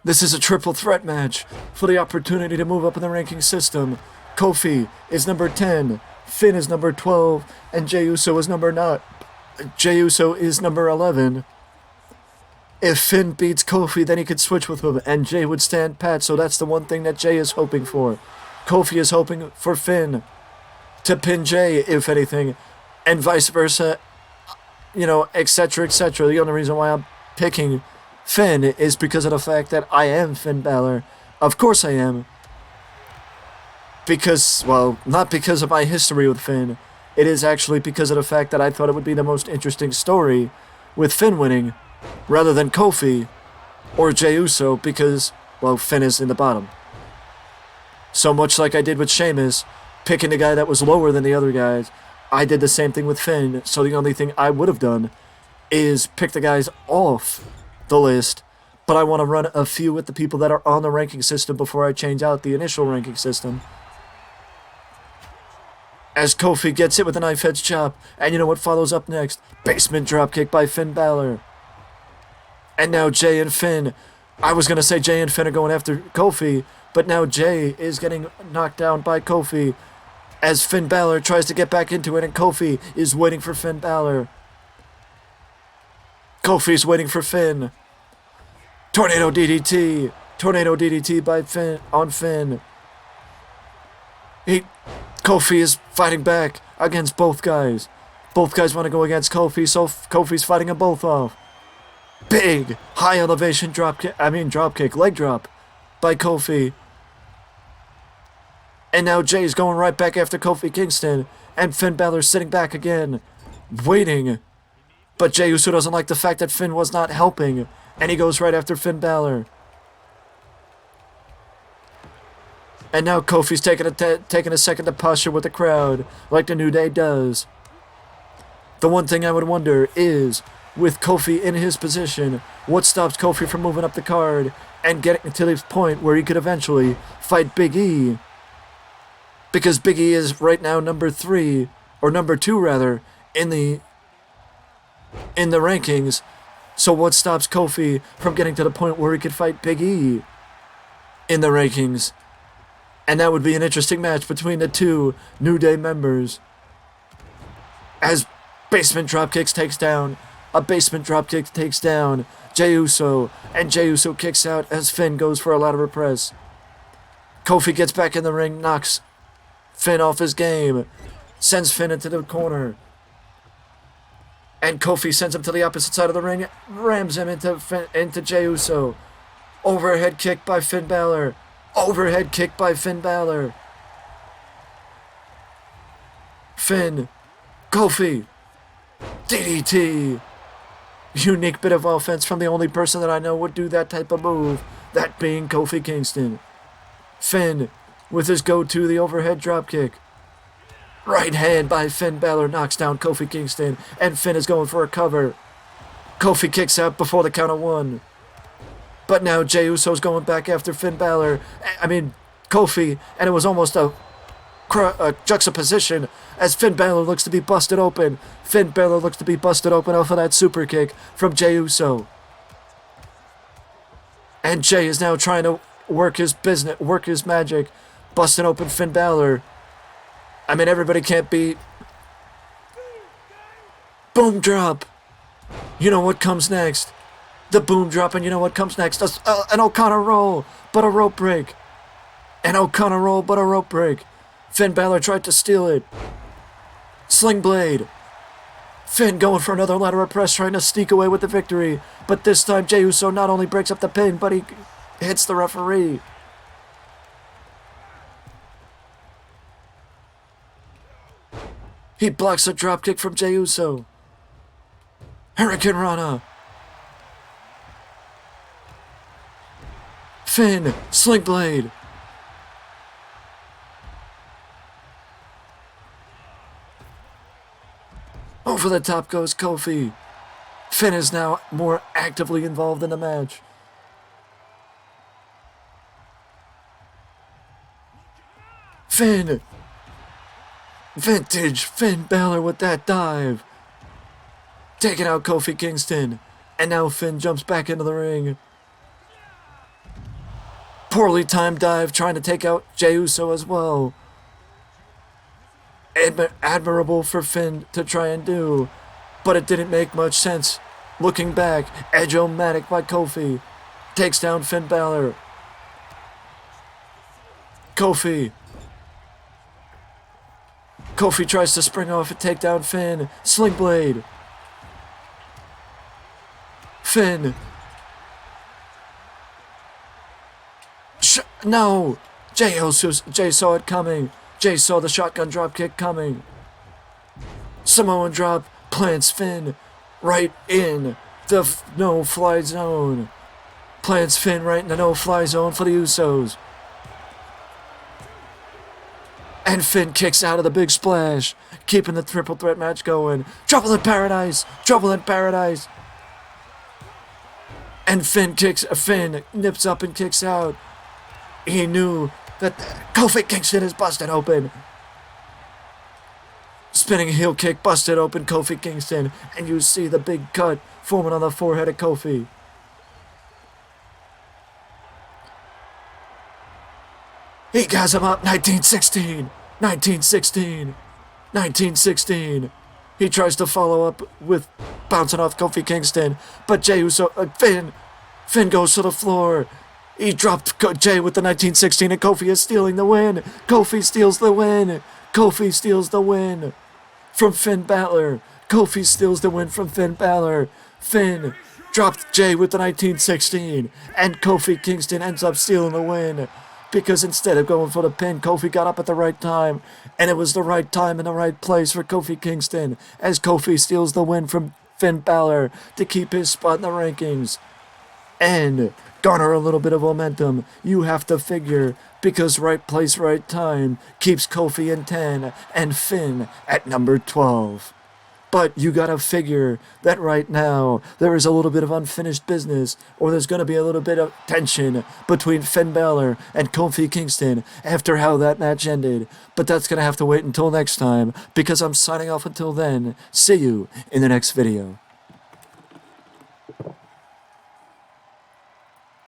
This is a triple threat match for the opportunity to move up in the ranking system. Kofi is number 10, Finn is number 12, and Jey Uso is number 9. Jey Uso is number 11. If Finn beats Kofi, then he could switch with him, and Jey would stand pat, so that's the one thing that Jey is hoping for. Kofi is hoping for Finn to pin Jey, if anything, and vice versa, etc., etc. The only reason why I'm picking Finn is because of the fact that I am Finn Balor. Of course I am. Because, well, not because of my history with Finn. It is actually because of the fact that I thought it would be the most interesting story with Finn winning, rather than Kofi or Jey Uso, because, well, Finn is in the bottom. So much like I did with Sheamus, picking the guy that was lower than the other guys, I did the same thing with Finn, so the only thing I would have done is pick the guys off the list, but I want to run a few with the people that are on the ranking system before I change out the initial ranking system. As Kofi gets hit with a knife edge chop, and you know what follows up next? Basement dropkick by Finn Balor. And now Jey and Finn. I was going to say Jey and Finn are going after Kofi, but now Jey is getting knocked down by Kofi as Finn Balor tries to get back into it, and Kofi is waiting for Finn Balor. Kofi's waiting for Finn. Tornado DDT. Tornado DDT by Finn on Finn. Kofi is fighting back against both guys. Both guys want to go against Kofi, so Kofi's fighting them both off. Big high elevation drop kick, leg drop by Kofi. And now Jey's going right back after Kofi Kingston, and Finn Balor's sitting back again, waiting. But Jey Uso doesn't like the fact that Finn was not helping, and he goes right after Finn Balor. And now Kofi's taking a second to posture with the crowd, like the New Day does. The one thing I would wonder is, with Kofi in his position, what stops Kofi from moving up the card and getting to the point where he could eventually fight Big E? Because Big E is right now number 3, or number 2 rather, in the rankings. So what stops Kofi from getting to the point where he could fight Big E in the rankings? And that would be an interesting match between the two New Day members. As basement dropkicks takes down Jey Uso, and Jey Uso kicks out as Finn goes for a lateral press. Kofi gets back in the ring, knocks Finn off his game, sends Finn into the corner. And Kofi sends him to the opposite side of the ring, rams him into Jey Uso. Overhead kick by Finn Balor. Overhead kick by Finn Balor. Finn. Kofi. DDT. Unique bit of offense from the only person that I know would do that type of move, that being Kofi Kingston. Finn with his go-to, the overhead dropkick. Right hand by Finn Balor knocks down Kofi Kingston, and Finn is going for a cover. Kofi kicks out before the count of 1. But now Jey Uso's going back after Kofi, and it was almost a juxtaposition as Finn Balor looks to be busted open. Finn Balor looks to be busted open off of that super kick from Jey Uso. And Jey is now trying to work his magic, busting open Finn Balor. Everybody can't beat. Boom drop. You know what comes next. The boom drop, and you know what comes next? An O'Connor roll, but a rope break. An O'Connor roll, but a rope break. Finn Balor tried to steal it. Sling blade. Finn going for another lateral press, trying to sneak away with the victory. But this time, Jey Uso not only breaks up the pin, but he hits the referee. He blocks a dropkick from Jey Uso. Hurricane Rana. Finn, sling blade. Over the top goes Kofi. Finn is now more actively involved in the match. Finn. Vintage Finn Balor with that dive. Taking out Kofi Kingston. And now Finn jumps back into the ring. Poorly timed dive trying to take out Jey Uso as well. Admirable for Finn to try and do, but it didn't make much sense. Looking back, Edge-O-Matic by Kofi takes down Finn Balor. Kofi tries to spring off and take down Finn. Sling Blade. Finn. No! Jey saw it coming. Jey saw the shotgun drop kick coming. Samoan drop plants Finn right in the no-fly zone. Plants Finn right in the no-fly zone for the Usos. And Finn kicks out of the big splash, keeping the triple threat match going. Trouble in Paradise! Trouble in Paradise! And Finn nips up and kicks out. He knew that Kofi Kingston is busted open. Spinning heel kick, busted open Kofi Kingston. And you see the big cut forming on the forehead of Kofi. He gas him up. 1916. 1916. 1916. He tries to follow up with bouncing off Kofi Kingston. But Finn goes to the floor. He dropped Jey with the 1916 and Kofi is stealing the win. Kofi steals the win. Kofi steals the win from Finn Balor. Kofi steals the win from Finn Balor. Finn dropped Jey with the 1916 and Kofi Kingston ends up stealing the win. Because instead of going for the pin, Kofi got up at the right time. And it was the right time and the right place for Kofi Kingston. As Kofi steals the win from Finn Balor to keep his spot in the rankings. And garner a little bit of momentum. You have to figure. Because right place, right time keeps Kofi in 10 and Finn at number 12. But you gotta figure that right now there is a little bit of unfinished business, or there's gonna be a little bit of tension between Finn Balor and Kofi Kingston after how that match ended. But that's gonna have to wait until next time, because I'm signing off until then. See you in the next video.